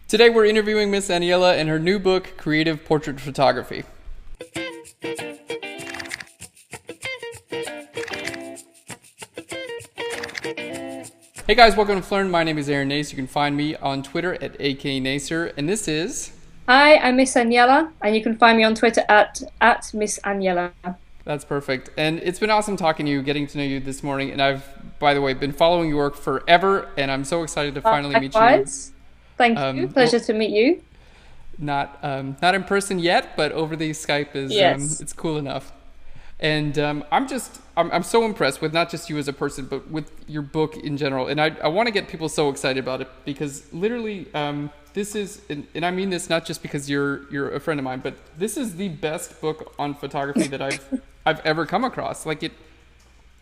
Today we're interviewing Miss Aniela and her new book, Creative Portrait Photography. Hey guys, welcome to Phlearn. My name is Aaron Nace. You can find me on Twitter at aknacer, and this is... Hi, I'm Miss Aniela, and you can find me on Twitter at Miss Aniela. That's perfect. And it's been awesome talking to you, getting to know you this morning. And I've, by the way, been following your work forever, and I'm so excited to finally meet you. Thank you. Pleasure to meet you. Not in person yet, but over the Skype is it's cool enough. And I'm so impressed with not just you as a person, but with your book in general. And I want to get people so excited about it because literally this is, and I mean this not just because you're a friend of mine, but this is the best book on photography that I've ever come across. Like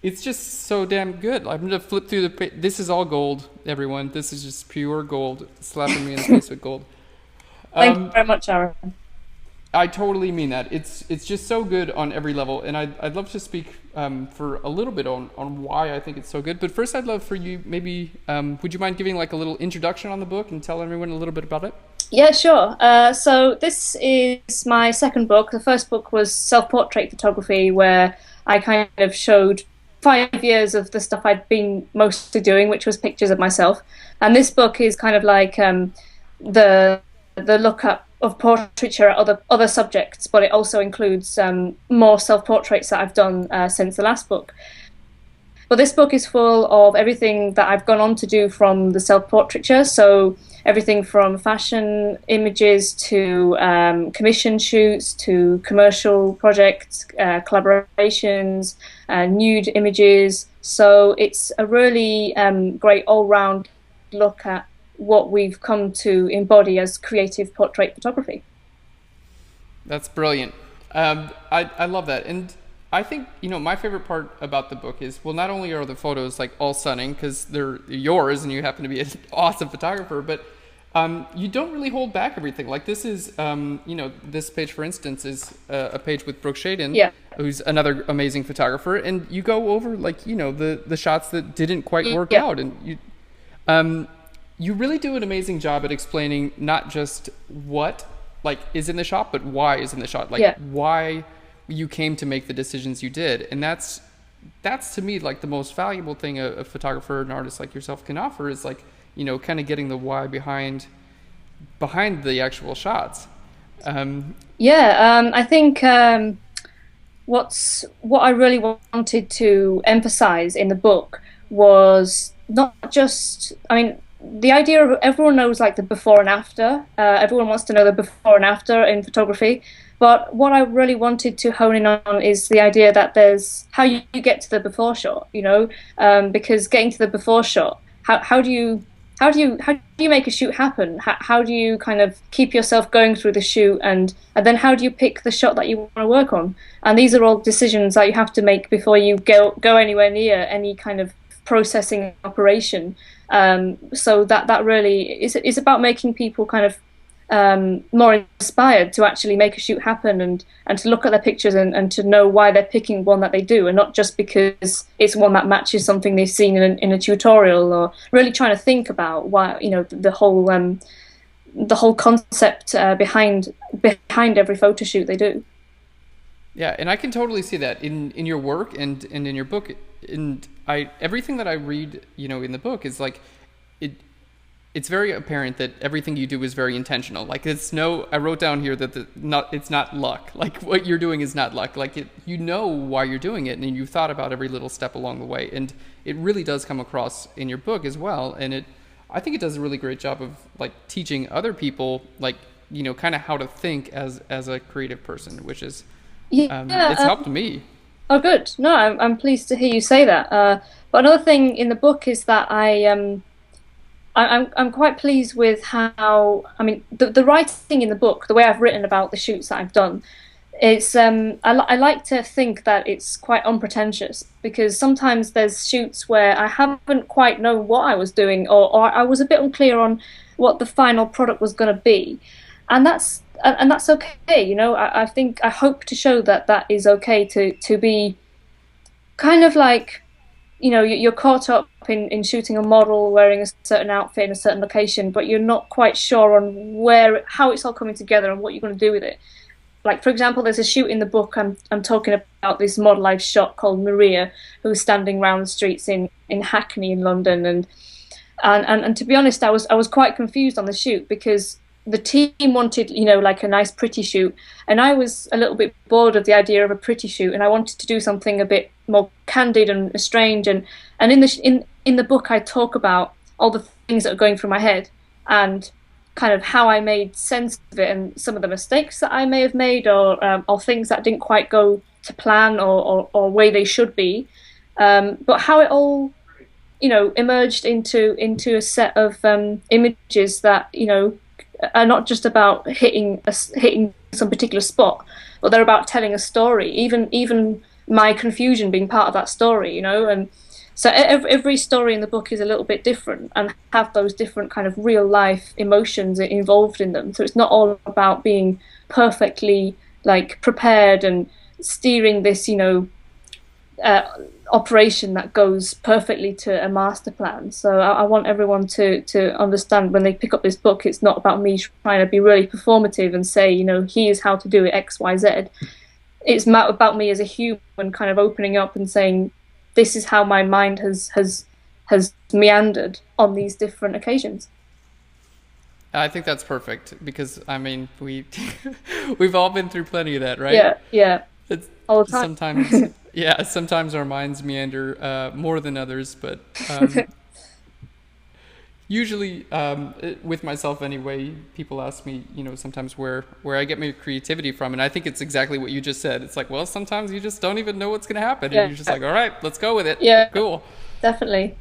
it's just so damn good. I'm gonna flip through the page. This is all gold, everyone. This is just pure gold, slapping me in the face with gold. Thank you very much, Aaron. I totally mean that. It's just so good on every level, and I'd love to speak for a little bit on why I think it's so good. But first, I'd love for you maybe would you mind giving like a little introduction on the book and tell everyone a little bit about it? Yeah, sure. So this is my second book. The first book was self-portrait photography, where I kind of showed 5 years of the stuff I'd been mostly doing, which was pictures of myself. And this book is kind of like the look-up of portraiture at other subjects, but it also includes more self-portraits that I've done since the last book. But this book is full of everything that I've gone on to do from the self-portraiture, so everything from fashion images to commission shoots to commercial projects, collaborations, nude images. So it's a really great all-round look at what we've come to embody as creative portrait photography. That's brilliant. I love that. And I think, my favorite part about the book is, well, not only are the photos like all stunning because they're yours and you happen to be an awesome photographer, but you don't really hold back everything. Like this is, this page, for instance, is a page with Brooke Shaden, who's another amazing photographer. And you go over like, the shots that didn't quite work out. And you really do an amazing job at explaining not just what like is in the shot, but why is in the shot. Like why you came to make the decisions you did. And that's to me like the most valuable thing a photographer, an artist like yourself can offer is like, kind of getting the why behind the actual shots. I think what I really wanted to emphasize in the book was not just, the idea of everyone knows like the before and after. Everyone wants to know the before and after in photography. But what I really wanted to hone in on is the idea that there's how you get to the before shot, because getting to the before shot, how do you make a shoot happen? How do you kind of keep yourself going through the shoot, and then how do you pick the shot that you want to work on? And these are all decisions that you have to make before you go anywhere near any kind of processing operation. So that really is about making people kind of more inspired to actually make a shoot happen and to look at their pictures and to know why they're picking one that they do, and not just because it's one that matches something they've seen in a tutorial, or really trying to think about why, the whole concept behind every photo shoot they do. Yeah, and I can totally see that in your work and in your book. And everything that I read, in the book is like it's very apparent that everything you do is very intentional. Like I wrote down here that it's not luck. Like what you're doing is not luck. Like why you're doing it, and you thought about every little step along the way. And it really does come across in your book as well. And I think it does a really great job of like teaching other people, like, kind of how to think as a creative person, which is, it's helped me. Oh, good. No, I'm pleased to hear you say that. But another thing in the book is that I'm quite pleased with how, the writing in the book, the way I've written about the shoots that I've done, it's I like to think that it's quite unpretentious, because sometimes there's shoots where I haven't quite known what I was doing, or I was a bit unclear on what the final product was going to be, and that's okay. I hope to show that is okay to be kind of like you're caught up in shooting a model wearing a certain outfit in a certain location, but you're not quite sure on how it's all coming together and what you're going to do with it. Like, for example, there's a shoot in the book I'm talking about this model I've shot called Maria, who's standing around the streets in Hackney in London, and to be honest, I was quite confused on the shoot because the team wanted, like a nice pretty shoot, and I was a little bit bored of the idea of a pretty shoot, and I wanted to do something a bit more candid and strange. And in the book, I talk about all the things that are going through my head and kind of how I made sense of it and some of the mistakes that I may have made, or things that didn't quite go to plan or way they should be, but how it all emerged into a set of images that are not just about hitting some particular spot, but they're about telling a story. Even my confusion being part of that story, and so every story in the book is a little bit different and have those different kind of real life emotions involved in them. So it's not all about being perfectly like prepared and steering this, operation that goes perfectly to a master plan. So I want everyone to understand when they pick up this book, it's not about me trying to be really performative and say, here's how to do it X, Y, Z. It's about me as a human kind of opening up and saying, this is how my mind has meandered on these different occasions. I think that's perfect because I mean we've all been through plenty of that, right? Yeah, it's all the time. Sometimes sometimes our minds meander more than others, but usually with myself anyway, people ask me, sometimes where I get my creativity from, and I think it's exactly what you just said. It's like, well, sometimes you just don't even know what's going to happen, and you're just like, all right, let's go with it. Yeah, cool. Definitely.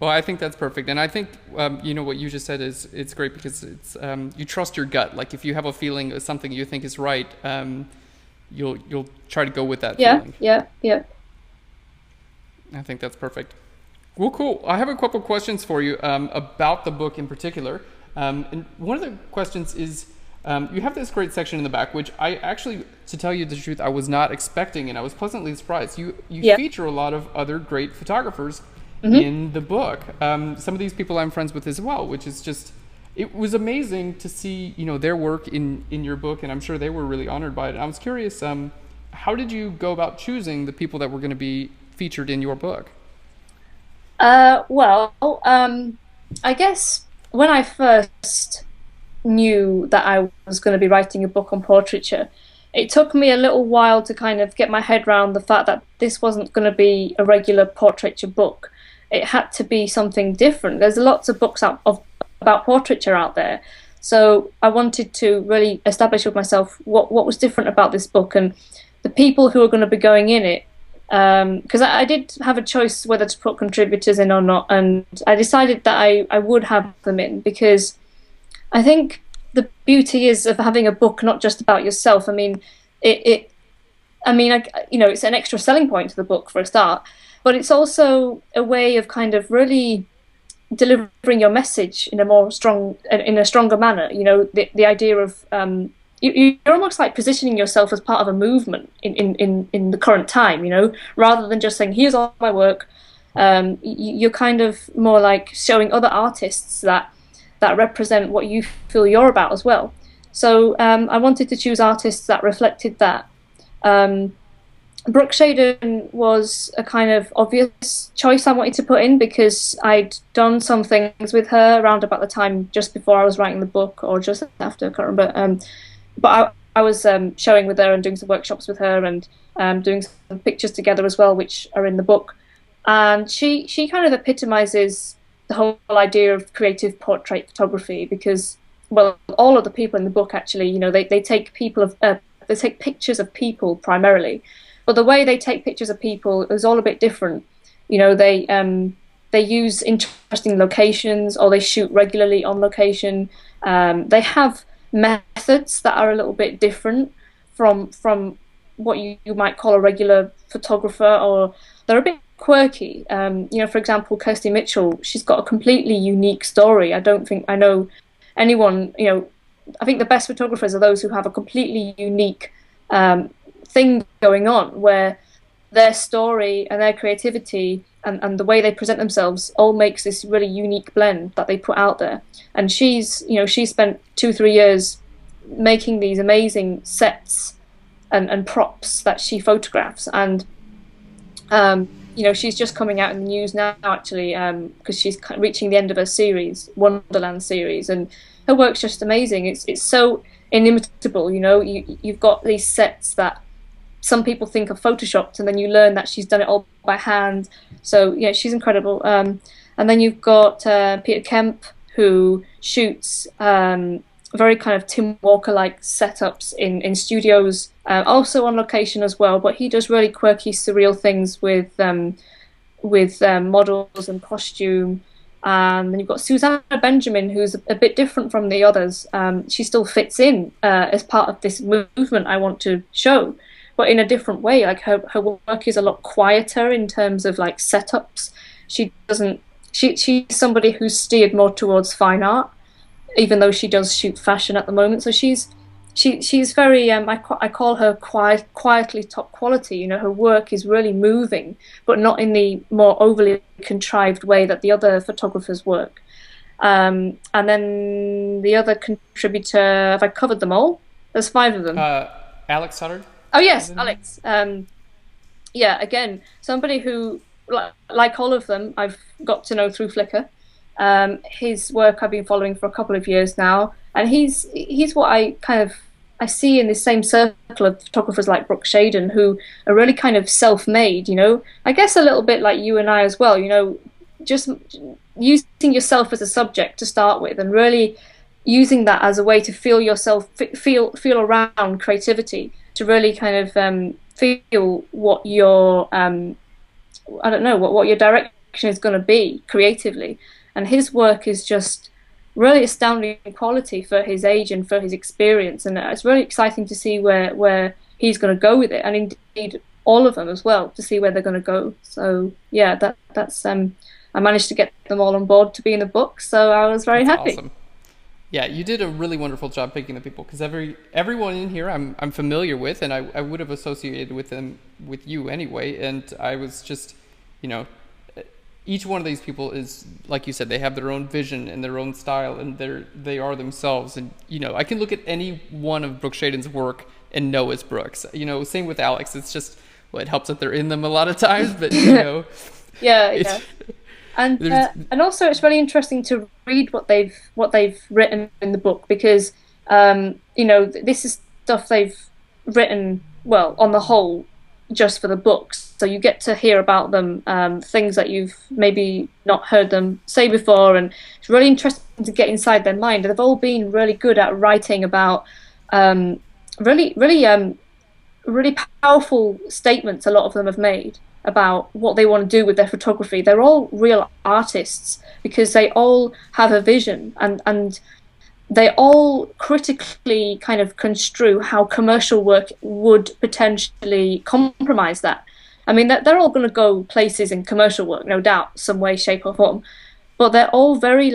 Well, I think that's perfect, and I think what you just said it's great because it's you trust your gut. Like if you have a feeling of something you think is right, you'll try to go with that feeling. Yeah. I think that's perfect. Well, cool. I have a couple questions for you about the book in particular. And one of the questions is, you have this great section in the back, which I actually, to tell you the truth, I was not expecting, and I was pleasantly surprised. You feature a lot of other great photographers in the book. Some of these people I'm friends with as well, which is just, it was amazing to see, their work in your book, and I'm sure they were really honored by it. I was curious, how did you go about choosing the people that were going to be featured in your book? I guess when I first knew that I was going to be writing a book on portraiture, it took me a little while to kind of get my head around the fact that this wasn't going to be a regular portraiture book. It had to be something different. There's lots of books about portraiture out there. So I wanted to really establish with myself what was different about this book and the people who are going to be going in it. Because I did have a choice whether to put contributors in or not, and I decided that I would have them in because I think the beauty is of having a book not just about yourself. I mean, it's an extra selling point to the book for a start, but it's also a way of kind of really delivering your message in a stronger manner. The idea of you're almost like positioning yourself as part of a movement in the current time, rather than just saying, here's all my work. You're kind of more like showing other artists that represent what you feel you're about as well. So I wanted to choose artists that reflected that. Brooke Shaden was a kind of obvious choice I wanted to put in because I'd done some things with her around about the time just before I was writing the book or just after, I can't remember. But I was showing with her and doing some workshops with her and doing some pictures together as well, which are in the book. And she kind of epitomizes the whole idea of creative portrait photography because, well, all of the people in the book actually, they take they take pictures of people primarily, but the way they take pictures of people is all a bit different. They use interesting locations or they shoot regularly on location. They have methods that are a little bit different from what you might call a regular photographer, or they're a bit quirky. For example, Kirsty Mitchell, she's got a completely unique story. I don't think I know anyone, I think the best photographers are those who have a completely unique thing going on, where their story and their creativity and the way they present themselves all makes this really unique blend that they put out there. And she spent 2 3 years making these amazing sets and props that she photographs. And she's just coming out in the news now, actually, because she's reaching the end of her series, Wonderland series, and her work's just amazing. It's so inimitable. You've got these sets that some people think are photoshopped, and then you learn that she's done it all by hand. So yeah, she's incredible. And then you've got Peter Kemp, who shoots very kind of Tim Walker-like setups in studios, also on location as well. But he does really quirky, surreal things with models and costume. And then you've got Susanna Benjamin, who's a bit different from the others. She still fits in as part of this movement I want to show, but in a different way. Like her work is a lot quieter in terms of like setups. She doesn't. She's somebody who's steered more towards fine art, even though she does shoot fashion at the moment. So she's very I call her quietly top quality. Her work is really moving, but not in the more overly contrived way that the other photographers work. And then the other contributor, have I covered them all? There's 5 of them. Alex Sutter. Oh yes, Alex. Yeah, again, somebody who, like all of them, I've got to know through Flickr. His work I've been following for a couple of years now, and he's what I see in the same circle of photographers like Brooke Shaden, who are really kind of self-made. I guess a little bit like you and I as well. Just using yourself as a subject to start with, and really using that as a way to feel yourself, feel around creativity, to really kind of feel what your I don't know what your direction is going to be creatively. And his work is just really astounding quality for his age and for his experience, and it's really exciting to see where he's going to go with it, and indeed all of them as well, to see where they're going to go. So yeah, that's I managed to get them all on board to be in the book, so I was very happy. Awesome. Yeah, you did a really wonderful job picking the people, because everyone in here I'm familiar with, and I would have associated with them with you anyway, and I was just, each one of these people is, like you said, they have their own vision and their own style, and they are themselves. And I can look at any one of Brooke Shaden's work and know it's Brooke's. Same with Alex. It's just, well, it helps that they're in them a lot of times, but yeah. And also it's really interesting to read what they've written in the book, because this is stuff they've written, well, on the whole, just for the books. So you get to hear about them, things that you've maybe not heard them say before, and it's really interesting to get inside their mind. They've all been really good at writing about really powerful statements. A lot of them have made about what they want to do with their photography. They're all real artists, because they all have a vision, and they all critically kind of construe how commercial work would potentially compromise that. I mean, they're all going to go places in commercial work, no doubt, some way, shape or form, but they're all very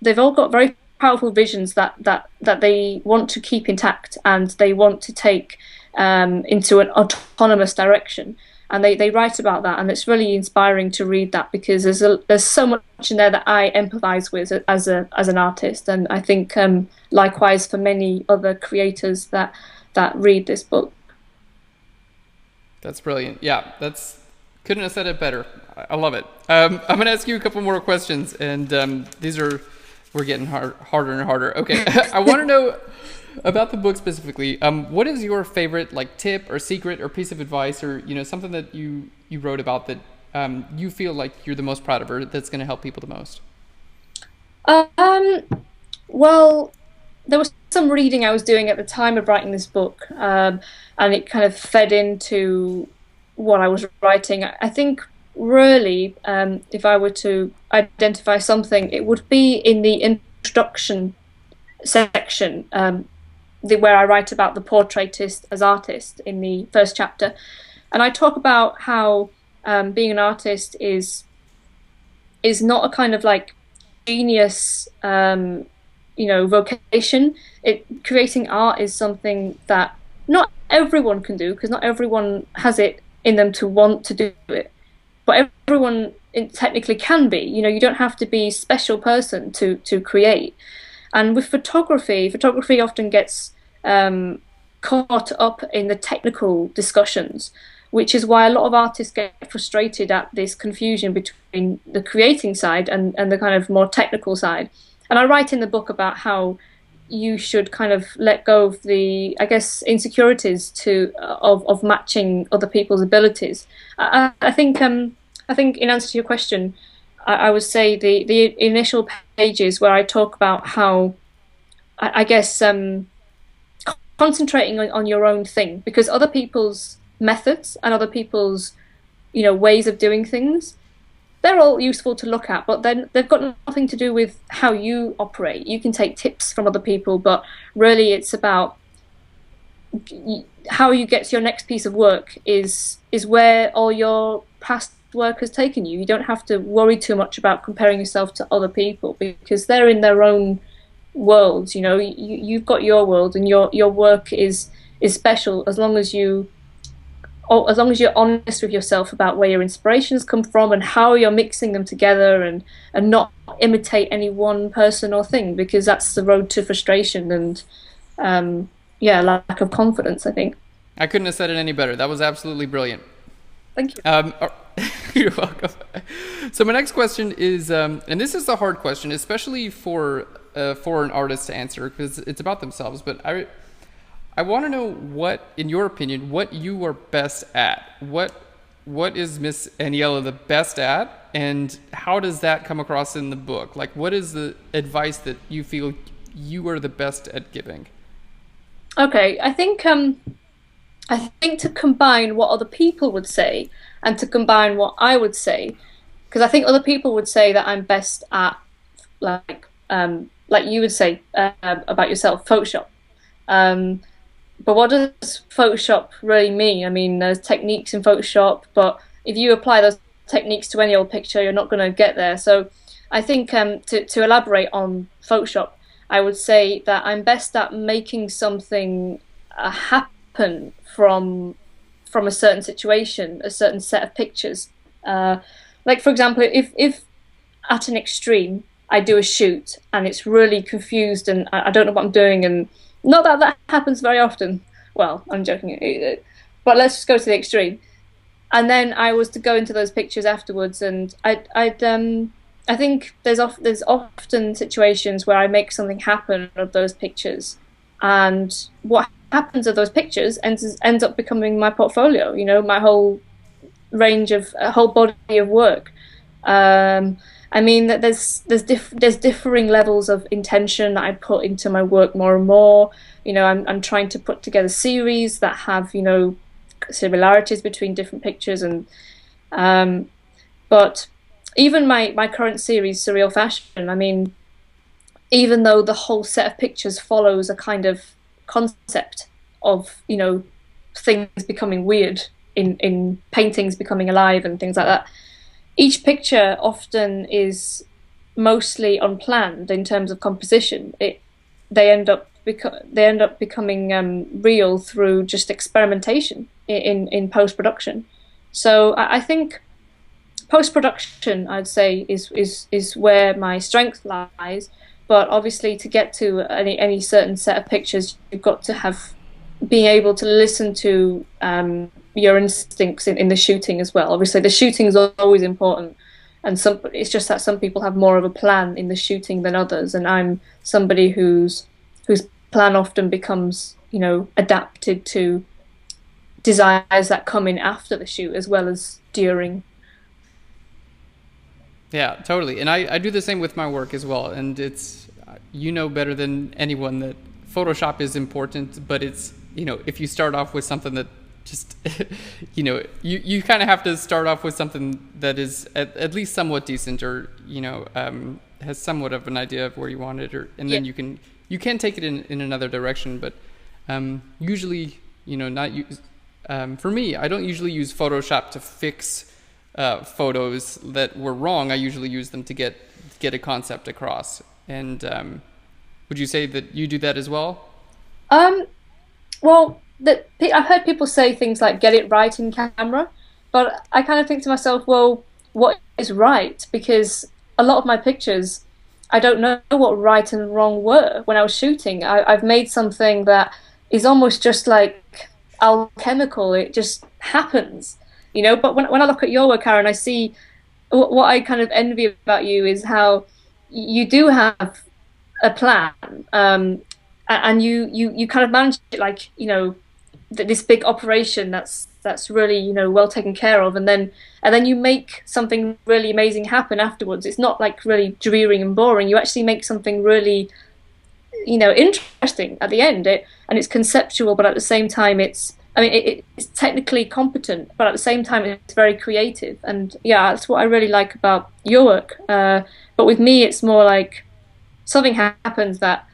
they've all got very powerful visions that they want to keep intact, and they want to take into an autonomous direction. And they write about that, and it's really inspiring to read that, because there's so much in there that I empathize with as an artist, and I think likewise for many other creators that read this book. That's brilliant. Yeah, couldn't have said it better. I love it. I'm going to ask you a couple more questions, and we're getting harder and harder. Okay, I want to know about the book specifically. What is your favorite tip or secret or piece of advice, or something that you wrote about that you feel like you're the most proud of, or that's going to help people the most? Well, there was some reading I was doing at the time of writing this book, and it kind of fed into what I was writing. I think really, if I were to identify something, it would be in the introduction section, where I write about the portraitist as artist in the first chapter. And I talk about how being an artist is not a kind of genius vocation. Creating art is something that not everyone can do, because not everyone has it in them to want to do it, but everyone technically can be. You know, you don't have to be a special person to create. And with photography, photography often gets caught up in the technical discussions, which is why a lot of artists get frustrated at this confusion between the creating side and the kind of more technical side. And I write in the book about how you should kind of let go of the, I guess, insecurities of matching other people's abilities. I think in answer to your question, I would say the initial pages where I talk about how I guess concentrating on your own thing, because other people's methods and other people's, you know, ways of doing things, they're all useful to look at, but then they've got nothing to do with how you operate. You can take tips from other people, but really it's about how you get to your next piece of work is where all your past work has taken you. You don't have to worry too much about comparing yourself to other people, because they're in their own worlds. You know, you've got your world, and your work is special as long as you're honest with yourself about where your inspirations come from and how you're mixing them together, and not imitate any one person or thing, because that's the road to frustration and yeah, lack of confidence, I think. I couldn't have said it any better. That was absolutely brilliant. Thank you. You're welcome. So my next question is, and this is a hard question, especially for an artist to answer, because it's about themselves. But I want to know what, in your opinion, what you are best at. What is Miss Aniela the best at, and how does that come across in the book? Like, what is the advice that you feel you are the best at giving? Okay, I think to combine what other people would say and to combine what I would say, because I think other people would say that I'm best at, like you would say about yourself, Photoshop. But what does Photoshop really mean? I mean, there's techniques in Photoshop, but if you apply those techniques to any old picture, you're not going to get there. So I think to elaborate on Photoshop, I would say that I'm best at making something happen from a certain situation, a certain set of pictures. Like, for example, if at an extreme I do a shoot and it's really confused and I don't know what I'm doing, and not that that happens very often. Well, I'm joking, but let's just go to the extreme. And then I was to go into those pictures afterwards, and I think there's often situations where I make something happen of those pictures, and what happens of those pictures ends up becoming my portfolio. You know, my whole range of a whole body of work. I mean that there's differing levels of intention that I put into my work more and more. You know, I'm trying to put together series that have, you know, similarities between different pictures, and but even my current series, Surreal Fashion, I mean, even though the whole set of pictures follows a kind of concept of, you know, things becoming weird in paintings becoming alive and things like that, each picture often is mostly unplanned in terms of composition. They end up becoming real through just experimentation in post-production. So I think post-production, I'd say, is where my strength lies. But obviously, to get to any certain set of pictures, you've got to have being able to listen to your instincts in the shooting as well. Obviously, the shooting is always important, and it's just that some people have more of a plan in the shooting than others, and I'm somebody whose plan often becomes, you know, adapted to desires that come in after the shoot as well as during. Yeah, totally. And I do the same with my work as well. And it's, you know better than anyone that Photoshop is important, but it's, you know, if you start off with something that just, you know, you kind of have to start off with something that is at least somewhat decent, or, you know, has somewhat of an idea of where you want it, and then you can take it in another direction. But usually, you know, not use, for me, I don't usually use Photoshop to fix photos that were wrong. I usually use them to get a concept across. And would you say that you do that as well? Well, I've heard people say things like "get it right in camera," but I kind of think to myself, well, what is right? Because a lot of my pictures, I don't know what right and wrong were when I was shooting. I've made something that is almost just like alchemical. It just happens, But when I look at your work, Karen, I see what I kind of envy about you is how you do have a plan, and you kind of manage it like this big operation that's really well taken care of, and then you make something really amazing happen afterwards. It's not like really dreary and boring. You actually make something really interesting at the end. And it's conceptual, but at the same time it's technically competent, but at the same time it's very creative. And yeah, that's what I really like about your work. But with me, it's more like something happens that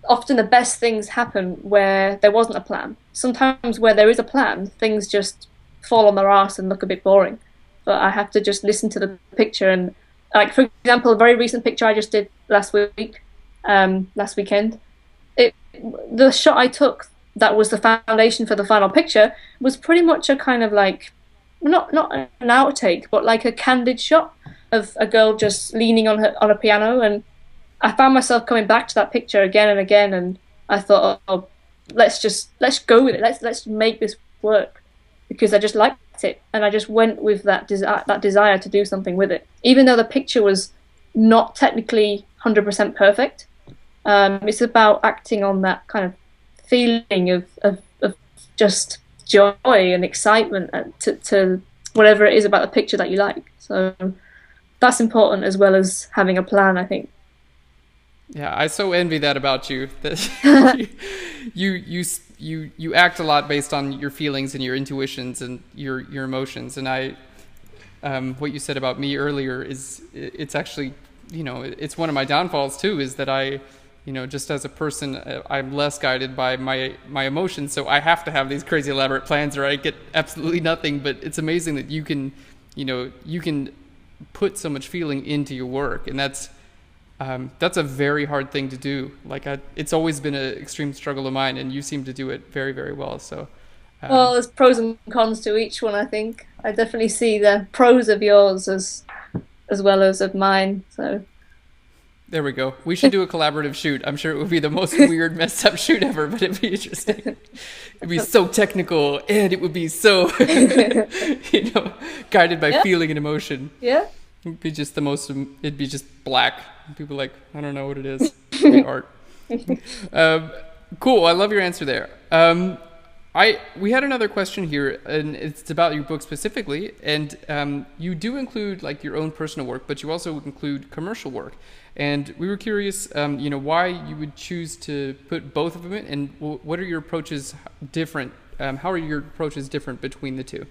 often the best things happen where there wasn't a plan. Sometimes where there is a plan, things just fall on their ass and look a bit boring. But I have to just listen to the picture. And like, for example, a very recent picture I just did last weekend, the shot I took that was the foundation for the final picture was pretty much a kind of like, not an outtake, but like a candid shot of a girl just leaning on a piano. And I found myself coming back to that picture again and again, and I thought, oh, let's go with it. Let's make this work, because I just liked it, and I just went with that desire to do something with it, even though the picture was not technically 100% perfect. It's about acting on that kind of feeling of just joy and excitement to whatever it is about the picture that you like. So that's important as well as having a plan, I think. Yeah, I so envy that about you. That you act a lot based on your feelings and your intuitions and your emotions. And what you said about me earlier it's actually, it's one of my downfalls too. Is that I, just as a person, I'm less guided by my emotions. So I have to have these crazy elaborate plans, or I get absolutely nothing. But it's amazing that you can put so much feeling into your work, and that's a very hard thing to do. Like it's always been an extreme struggle of mine, and you seem to do it very, very well. So, well, there's pros and cons to each one. I think I definitely see the pros of yours as well as of mine. So there we go. We should do a collaborative shoot. I'm sure it would be the most weird, messed up shoot ever, but it'd be interesting. It'd be so technical, and it would be so, guided by feeling and emotion. Yeah. It'd be just it'd be just black. People are like, I don't know what it is. Great art. Cool. I love your answer there. We had another question here, and it's about your book specifically. And you do include like your own personal work, but you also include commercial work. And we were curious, why you would choose to put both of them in, and what are your approaches different? How are your approaches different between the two?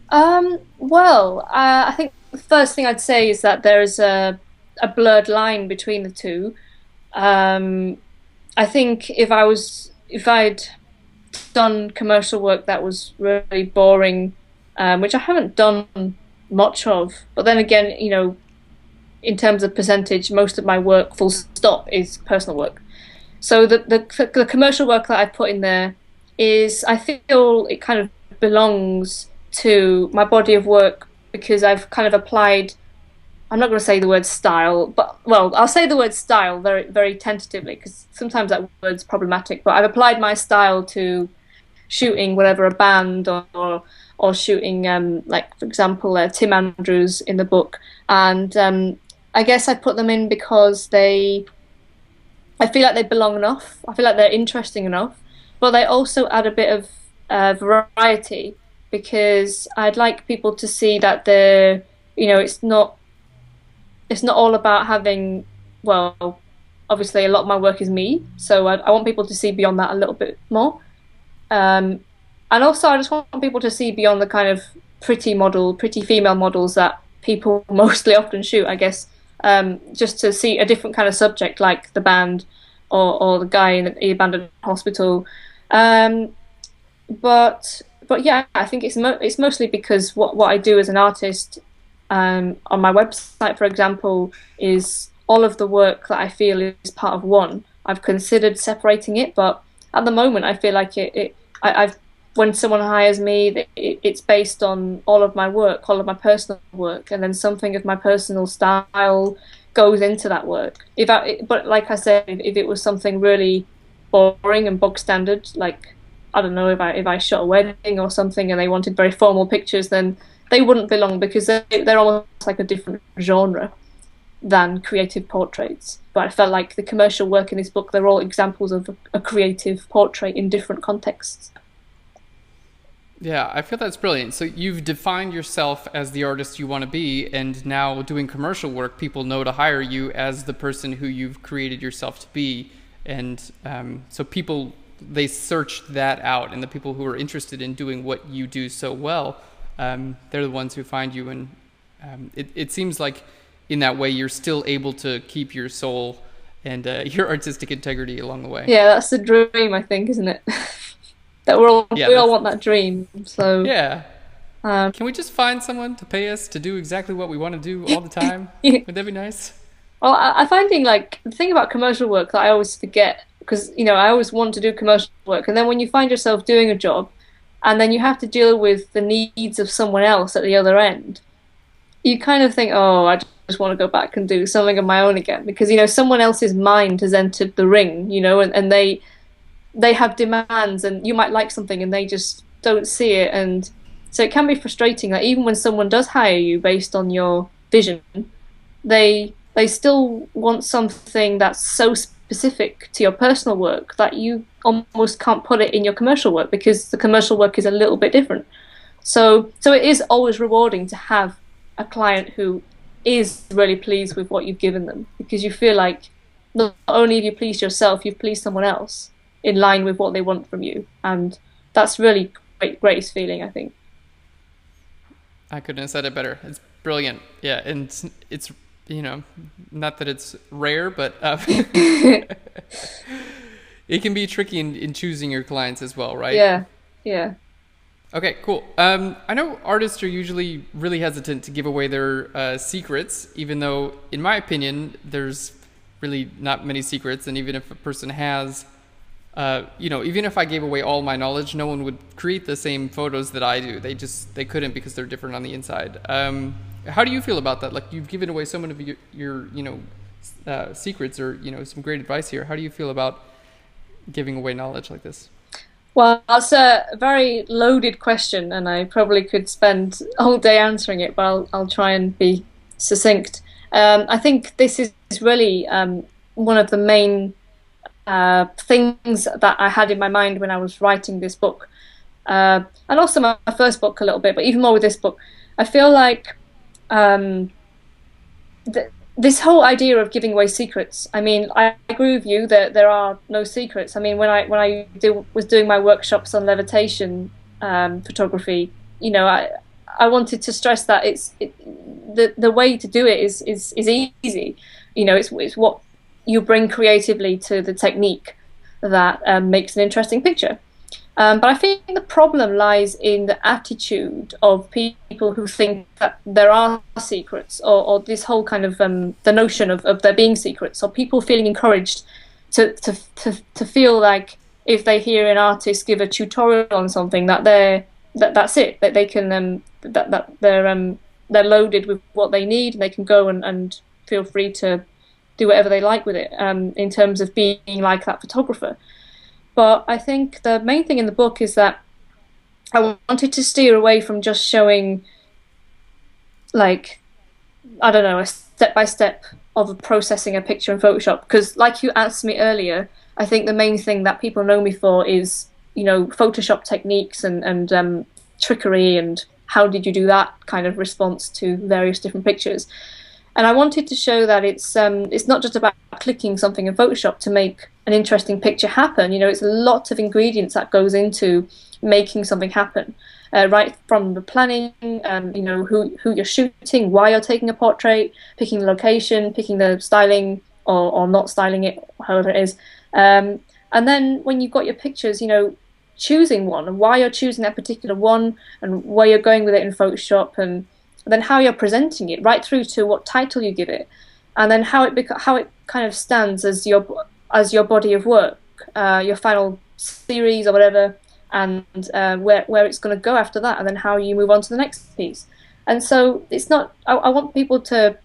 Well, I think the first thing I'd say is that there is a blurred line between the two. I think if I'd done commercial work that was really boring, which I haven't done much of, but then again, in terms of percentage, most of my work, full stop, is personal work. So the commercial work that I put in there is, I feel it kind of belongs to my body of work, because I've kind of applied, I'm not going to say the word style, but, well, I'll say the word style very, very tentatively, because sometimes that word's problematic, but I've applied my style to shooting whatever, a band or shooting, like, for example, Tim Andrews in the book. And I guess I put them in because I feel like they belong enough. I feel like they're interesting enough, but they also add a bit of variety, because I'd like people to see that it's not all about having, well, obviously a lot of my work is me, so I want people to see beyond that a little bit more. And also I just want people to see beyond the kind of pretty female models that people mostly often shoot, I guess, just to see a different kind of subject, like the band or the guy in the abandoned hospital. But yeah, I think it's mostly because what I do as an artist, on my website, for example, is all of the work that I feel is part of one. I've considered separating it, but at the moment, I feel like I've when someone hires me, it's based on all of my work, all of my personal work, and then something of my personal style goes into that work. But like I said, if it was something really boring and bog standard, like I don't know, if I shot a wedding or something and they wanted very formal pictures, then they wouldn't belong because they're almost like a different genre than creative portraits. But I felt like the commercial work in this book, they're all examples of a creative portrait in different contexts. Yeah, I feel that's brilliant. So you've defined yourself as the artist you want to be, and now doing commercial work, people know to hire you as the person who you've created yourself to be. And so people, they search that out, and the people who are interested in doing what you do so well, they're the ones who find you. And it seems like in that way, you're still able to keep your soul and your artistic integrity along the way. Yeah, that's the dream, I think, isn't it? That we all want that dream. So yeah. Can we just find someone to pay us to do exactly what we want to do all the time? Yeah. Would that be nice? Well, I finding like the thing about commercial work that I always forget, because I always want to do commercial work, and then when you find yourself doing a job, and then you have to deal with the needs of someone else at the other end, you kind of think, oh, I just want to go back and do something of my own again, because someone else's mind has entered the ring, and they have demands, and you might like something and they just don't see it. And so it can be frustrating that even when someone does hire you based on your vision, they still want something that's so specific to your personal work that you almost can't put it in your commercial work, because the commercial work is a little bit different. So it is always rewarding to have a client who is really pleased with what you've given them, because you feel like not only have you pleased yourself, you've pleased someone else in line with what they want from you, and that's really greatest feeling, I think. I couldn't have said it better. It's brilliant. Yeah, and it's not that it's rare, but it can be tricky in choosing your clients as well, right? Yeah. Okay, cool. I know artists are usually really hesitant to give away their secrets, even though, in my opinion, there's really not many secrets, and even if a person has even if I gave away all my knowledge, no one would create the same photos that I do. They couldn't, because they're different on the inside. How do you feel about that? Like, you've given away so many of your secrets, or some great advice here. How do you feel about giving away knowledge like this? Well, that's a very loaded question, and I probably could spend all day answering it, but I'll try and be succinct. I think this is really one of the main things that I had in my mind when I was writing this book, and also my first book a little bit, but even more with this book. I feel like this whole idea of giving away secrets, I mean, I agree with you that there are no secrets. I mean, when I was doing my workshops on levitation photography, I wanted to stress that the way to do it is easy. It's what you bring creatively to the technique that makes an interesting picture. But I think the problem lies in the attitude of people who think that there are secrets, or this whole kind of the notion of there being secrets, or people feeling encouraged to feel like if they hear an artist give a tutorial on something, that's it, that they can that they're loaded with what they need, and they can go and feel free to do whatever they like with it, in terms of being like that photographer. But I think the main thing in the book is that I wanted to steer away from just showing, like, I don't know, a step-by-step of processing a picture in Photoshop. Because like you asked me earlier, I think the main thing that people know me for is, Photoshop techniques and trickery, and how did you do that kind of response to various different pictures. And I wanted to show that it's not just about clicking something in Photoshop to make an interesting picture happen. It's a lot of ingredients that goes into making something happen, right from the planning, who you're shooting, why you're taking a portrait, picking the location, picking the styling, or not styling it, however it is. And then when you've got your pictures, choosing one, and why you're choosing that particular one, and where you're going with it in Photoshop, and then how you're presenting it, right through to what title you give it, and then how it kind of stands as your body of work, your final series or whatever, and where it's going to go after that, and then how you move on to the next piece. And so it's not. I want people to.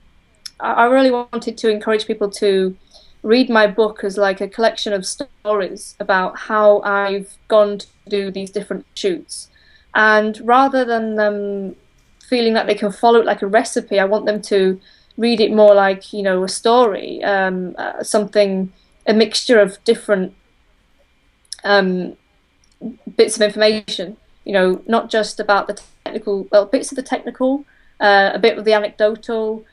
I really wanted to encourage people to read my book as like a collection of stories about how I've gone to do these different shoots, and rather than them feeling that they can follow it like a recipe, I want them to read it more like, you know, a story, something, a mixture of different um, bits of information, you know, not just about the technical, well, bits of the technical, a bit of the anecdotal,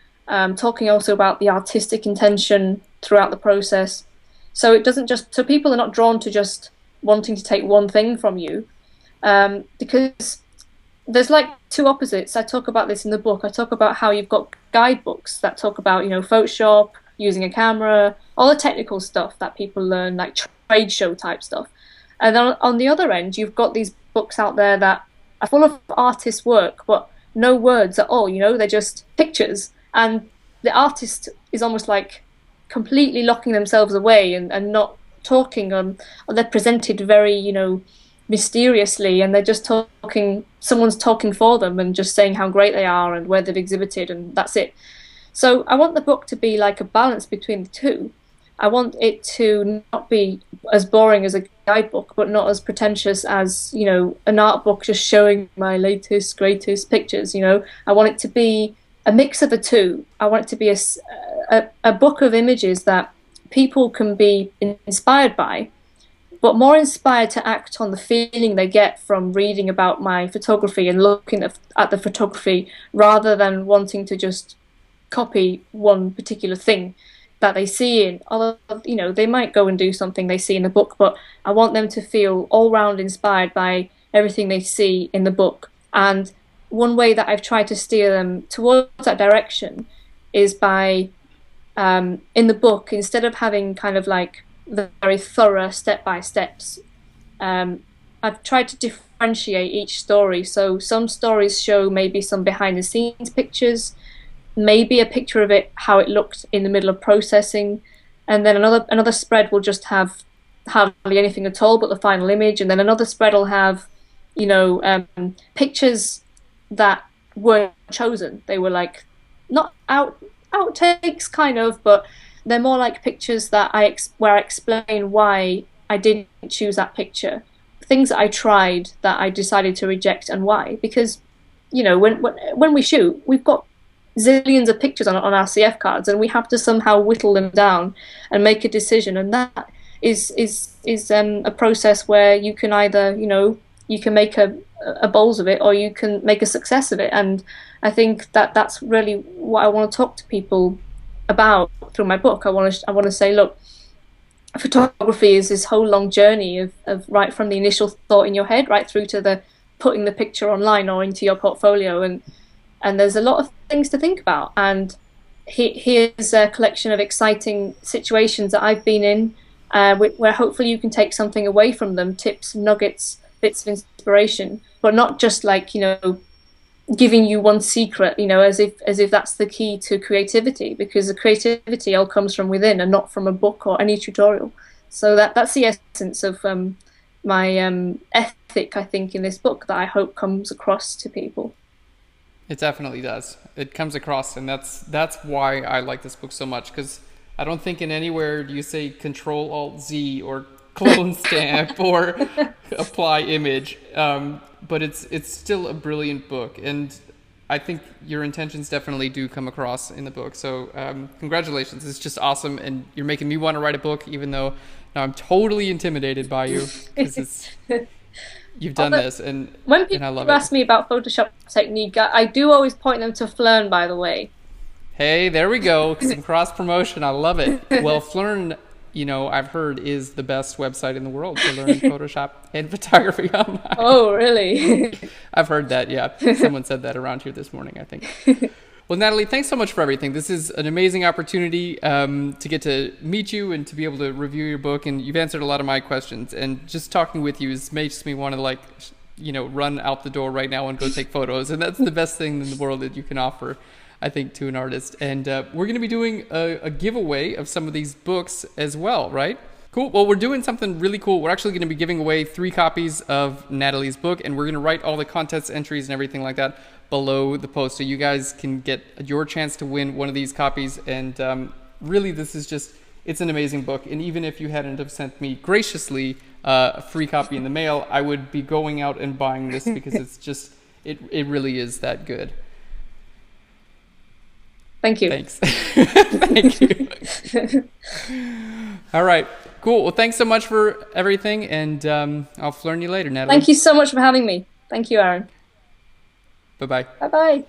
talking also about the artistic intention throughout the process. So it doesn't just, so people are not drawn to just wanting to take one thing from you, because there's like two opposites. I talk about this in the book. I talk about how you've got guidebooks that talk about, you know, Photoshop, using a camera, all the technical stuff that people learn, like trade show type stuff. And then on the other end, you've got these books out there that are full of artist work, but no words at all, you know, they're just pictures. And the artist is almost like completely locking themselves away and not talking. Or they're presented very, you know, mysteriously, and they're just talking, someone's talking for them and just saying how great they are and where they've exhibited, and that's it. So I want the book to be like a balance between the two. I want it to not be as boring as a guidebook, but not as pretentious as, you know, an art book just showing my latest, greatest pictures, you know. I want it to be a mix of the two. I want it to be a book of images that people can be inspired by, but more inspired to act on the feeling they get from reading about my photography and looking at the photography, rather than wanting to just copy one particular thing that they see in. Although, you know, they might go and do something they see in the book, but I want them to feel all round inspired by everything they see in the book. And one way that I've tried to steer them towards that direction is by, in the book, instead of having kind of like the very thorough step-by-steps, I've tried to differentiate each story. So some stories show maybe some behind-the-scenes pictures, maybe a picture of it, how it looked in the middle of processing, and then another spread will just have hardly anything at all but the final image, and then another spread will have, you know, pictures that weren't chosen. They were like not outtakes kind of, but they're more like pictures that where I explain why I didn't choose that picture, things that I tried that I decided to reject and why. Because, you know, when we shoot, we've got zillions of pictures on our CF cards, and we have to somehow whittle them down and make a decision. And that is a process where you can either, you know, you can make a bowls of it, or you can make a success of it. And I think that that's really what I want to talk to people about through my book. I want to say, look, photography is this whole long journey of right from the initial thought in your head right through to the putting the picture online or into your portfolio, and there's a lot of things to think about. And here's a collection of exciting situations that I've been in, where hopefully you can take something away from them, tips, nuggets, bits of inspiration, but not just like, you know, giving you one secret, you know, as if that's the key to creativity, because the creativity all comes from within and not from a book or any tutorial. So that's the essence of my ethic, I think, in this book, that I hope comes across to people. It definitely does. It comes across, and that's why I like this book so much, because I don't think in anywhere do you say Control-Alt-Z or clone stamp or apply image, but it's still a brilliant book, and I think your intentions definitely do come across in the book. So congratulations, it's just awesome, and you're making me want to write a book, even though now I'm totally intimidated by you, because you've done this, and when people and I love ask me about Photoshop technique, I do always point them to Phlearn, by the way. Hey, there we go, some cross promotion. I love it. Well, Phlearn, you know, I've heard is the best website in the world to learn Photoshop and photography online. Oh, really? I've heard that, yeah. Someone said that around here this morning, I think. Well, Natalie, thanks so much for everything. This is an amazing opportunity to get to meet you and to be able to review your book, and you've answered a lot of my questions. And just talking with you makes me want to, like, you know, run out the door right now and go take photos. And that's the best thing in the world that you can offer, I think, to an artist. And we're going to be doing a giveaway of some of these books as well, right? Cool. Well, we're doing something really cool. We're actually going to be giving away 3 copies of Natalie's book, and we're going to write all the contest entries and everything like that below the post, so you guys can get your chance to win one of these copies. And really, this is just, it's an amazing book. And even if you hadn't have sent me graciously a free copy in the mail, I would be going out and buying this because it's just, it really is that good. Thank you. Thanks. Thank you. All right. Cool. Well, thanks so much for everything, and I'll Phlearn you later, Natalie. Thank you so much for having me. Thank you, Aaron. Bye-bye. Bye-bye.